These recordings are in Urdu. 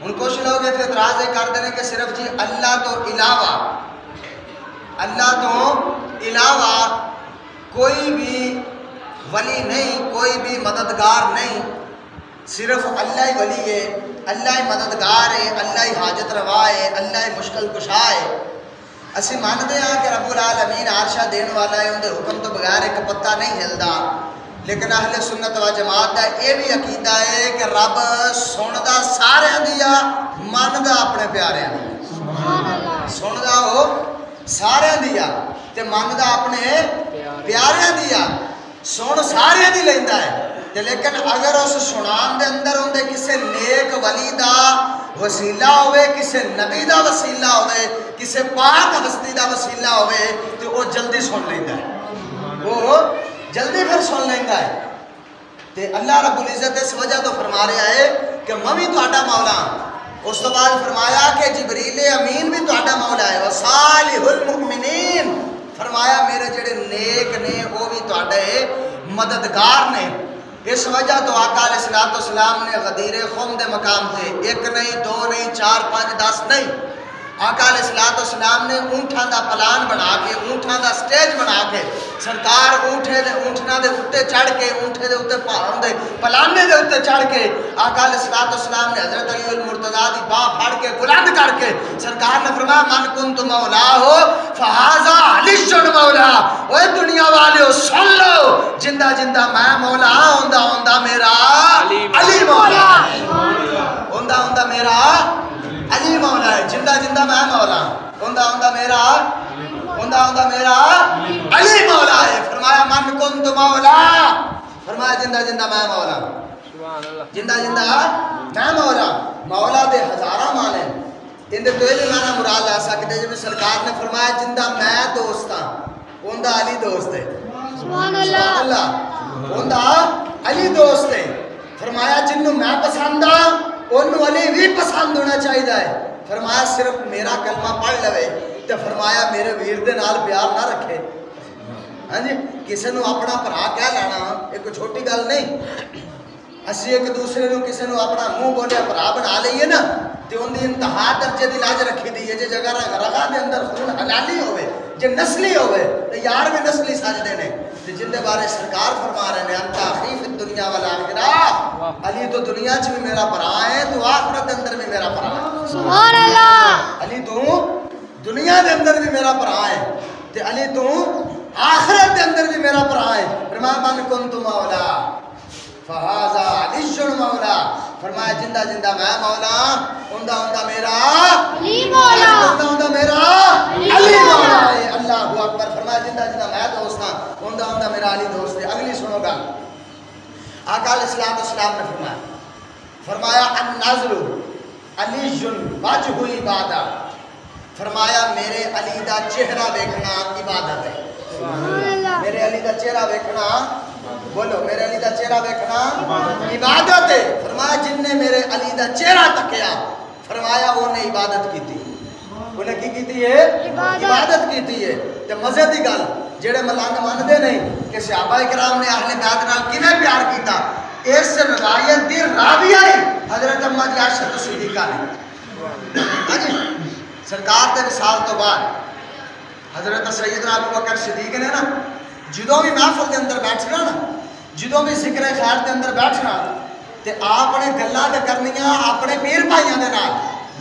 ان کچھ لوگ اتنے اعتراض کر دیں کہ صرف جی اللہ تو علاوہ کوئی بھی ولی نہیں، کوئی بھی مددگار نہیں، صرف اللہ ہی ولی ہے، اللہ ہی مددگار ہے، اللہ ہی حاجت روا ہے، اللہ ہی مشکل کشا ہے۔ اسی مانتے ہیں کہ رب العالمین عرشہ دین والا ہے، ان دے حکم تو بغیر ایک پتا نہیں ہلدا، لیکن اہل سنت و جماعت کا یہ بھی عقیدہ ہے کہ رب سندا سارے دیا، مندا اپنے پیارے دیا، سندا ہو سارے دیا تے مندا اپنے پیارے دیا، سن سارے دی لیندا ہے، لیکن اگر اس سنان دے اندر اندے کسے نیک ولی دا وسیلہ ہوئے، کسے نبی دا وسیلہ ہوئے، کسے پاک ہستی دا وسیلہ ہوئے تو وہ جلدی سن لیندہ ہے، وہ جلدی پھر سن لیندہ ہے۔ تے اللہ رب العزت اس وجہ تو فرما رہا ہے کہ میں تو آٹا مولا، اس تو بعد فرمایا کہ جبریل امین بھی تو آٹا مولا ہے، وصالح المؤمنین، فرمایا میرے جڑے نیک نے وہ بھی تو آٹے مددگار نے۔ اس وجہ تو آقا علیہ السلام نے غدیر خم دے مقام تھے، ایک نہیں، دو نہیں، 4 5 10 نہیں، آقا علیہ السلام نے اونٹھاں دا پلان بنا کے، اونٹھاں دا سٹیج بنا کے، سرکار اونٹھنا دے اتے چڑھ کے، اونٹھے دے اتے پلانے دے اتے چڑھ کے، آقا علیہ السلام نے حضرت علی المرتضیٰ دی باں پھاڑ کے بلند کر کے سرکار نے فرمایا من کنت مولا ہو فہذا علی مولا، اوے دنیا والے ہو سن لو، جندہ جندہ میں مولا ہوندہ میرا علی مولا ہے، ہوندہ میرا علی مولا ہے، جندہ جندہ میں مولا، ہوندہ میرا علی مولا ہے۔ فرمایا من کنت مولا، فرمایا جندہ جندہ میں مولا، جندہ جندہ میں مولا۔ مولا دے ہزارہ مانے، ان دے پہلے معنی مراد آ سکتے جب سرکار نے فرمایا جندہ میں دوست ہاں، ہوندہ علی دوست ہے، سبحان اللہ، ہوندہ علی دوست ہے۔ فرمایا جنہوں میں پسند ہاں انہوں علی بھی پسند ہونا چاہیے ہے۔ فرمایا صرف میرا کلمہ پڑھ لوے تو فرمایا میرے ویر دے نال پیار نہ رکھے، ہاں جی کسی نو اپنا بھرا کہہ لینا ایک چھوٹی گل نہیں، اسی ایک دوسرے نو کسی نو اپنا منہ بولیا بھرا بنا لئیے نا تو ان دی انتہا درجے دی لاج رکھی دیئے جے جگہ رگا دے اندر خون حلالی ہوئے، جے نسلی ہوئے تو یار میں نسلی ساجدے نے، جن دے بارے سرکار فرما رہے ہیں انتا خیف الدنیا والآخرہ، علی تو دنیا چ بھی میرا برا ہے تو آخرت اندر بھی میرا برا ہے، سبحان اللہ، علی تو دنیا دے اندر بھی میرا برا ہے تے علی تو آخرت دے اندر بھی میرا برا ہے۔ فرمایا من کنت مولا فہذا علی مولا، فرمایا جندہ جندہ میں مولا، ہوندہ میرا علی مولا، ہوندہ میرا علی مولا ہے، اللہ اکبر۔ فرمایا جندہ جندہ میں دوست ہاں، ہوندہ میرا علی دوست ہے۔ اگلی سنو گا، آقا علیہ السلام نے فرمایا النظر علی وجہ عبادت، فرمایا میرے علی دا چہرہ دیکھنا عبادت ہے، میرے علی دا چہرہ دیکھنا، بولو میرے علی دا چہرہ دیکھنا عبادت ہے۔ فرمایا جن نے میرے علی دا چہرہ تکیا، فرمایا وہ نے عبادت کی تھی، انہیں کی تھی ہے عبادت کی تھی ہے۔ تو مزے دی گل جڑے ملانگ ماندے نہیں کہ صحابہ کرام نے اہل بیت نال کیویں پیار کیتا، اس روایت دی راویہ ہی حضرت اماں دی عائشہ صدیقہ نے، ہاں جی سرکار دے وصال تو بعد حضرت سیدنا ابو بکر صدیق نے نا جدوں بھی محفل دے اندر بیٹھنا نا، جدوں بھی ذکر خیر دے اندر بیٹھنا تے آپ نے گلاں تے کرنیاں اپنے پیر بھائیاں دے نال،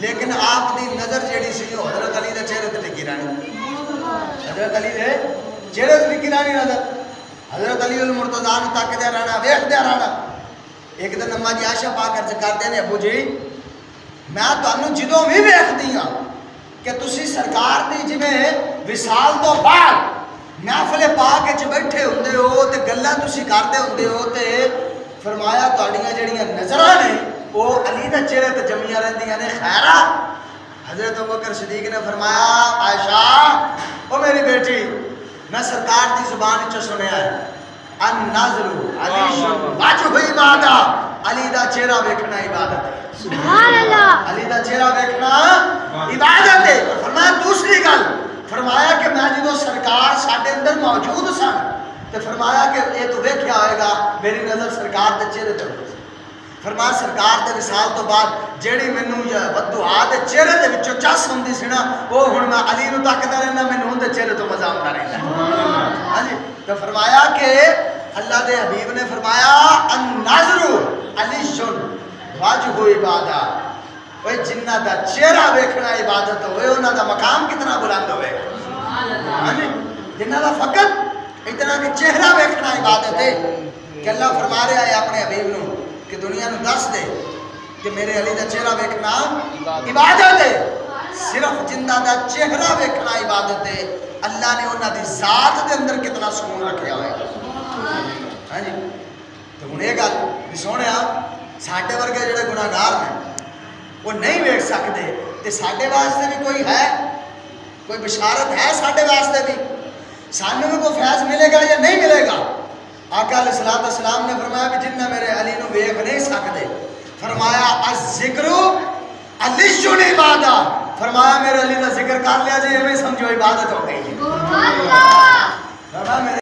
لیکن آپ دی نظر جیڑی سی حضرت علی دے چہرے تے ٹکی رہنی، حضرت علی دے چہرے تے ٹکی رہنی نظر، حضرت علی المرتضیٰ نے تکدے رہنا، ویکھدے رہنا۔ ایک دن اماں جی عائشہ پاک عرض کردے نے ابو جی میں تانوں جدوں بھی ویکھدی ہاں کہ تسی سرکار دی جویں وصال تو بعد محفل پاک وچ بیٹھے ہوندے ہو تے گلاں تسی کردے ہوندے ہو تے فرمایا تہاڈیاں جڑیاں نظراں نے وہ علی دے چہرے تے جمیاں رہندیاں نے خیرا۔ حضرت ابوبکر صدیق نے فرمایا عائشہ او میری بیٹی میں سرکار دی زبان وچ سنیا ہے النظر علی وجہ عبادت، علی دا چہرہ ویکھنا عبادت ہے، سبحان اللہ، علی دا چہرہ ویکھنا عبادت ہے۔ فرمایا دوسری گل، فرمایا کہ میں جدو سرکار ساڈے اندر موجود سن تو فرمایا کہ یہ تو ویکھیا ہوئے گا میری نظر سرکار دے چہرے تے ہوئی، فرمایا سرکار دے وصال تو بعد جیڑی مینوں بددعا دے چہرے دے وچوں چس ہوندی سی نا وہ ہن میں علی نوں تکدا رہنا مینوں اون دے چہرے تو مزہ آندا رہندا ہاں جی تو فرمایا کہ اللہ دے حبیب نے فرمایا النظر علی وجہ عبادت اوے جنہ دا چہرہ ویکھنا عبادت ہوئے انہاں دا مقام کتنا بلند ہوئے ہاں جی جنہ دا فقط اتنا کہ چہرہ ویکھنا عبادت ہے کہ اللہ فرما رہا ہے اپنے حبیب نوں کہ دنیا نوں دس دے کہ میرے علی دا چہرہ ویکھنا عبادت ہے صرف جنہ دا چہرہ ویکھنا عبادت ہے اللہ نے انہاں دی ذات دے اندر کتنا سکون رکھیا ہوئے ہاں جی تو ہن یہ گل بھی سونیا ساڈے ورگے جڑے گناہگار نے وہ نہیں ویکھ سکتے تے ساڈے واسطے بھی کوئی ہے کوئی بشارت ہے ساڈے واسطے بھی سانوں بھی کوئی فیض ملے گا یا نہیں ملے گا آقا علیہ الصلوۃ والسلام نے فرمایا کہ جنہ میرے علی نو ویکھ نہیں سکتے فرمایا الذکر علی عبادت فرمایا میرے علی دا ذکر کر لیا جی ایویں سمجھو عبادت ہو گئی ہے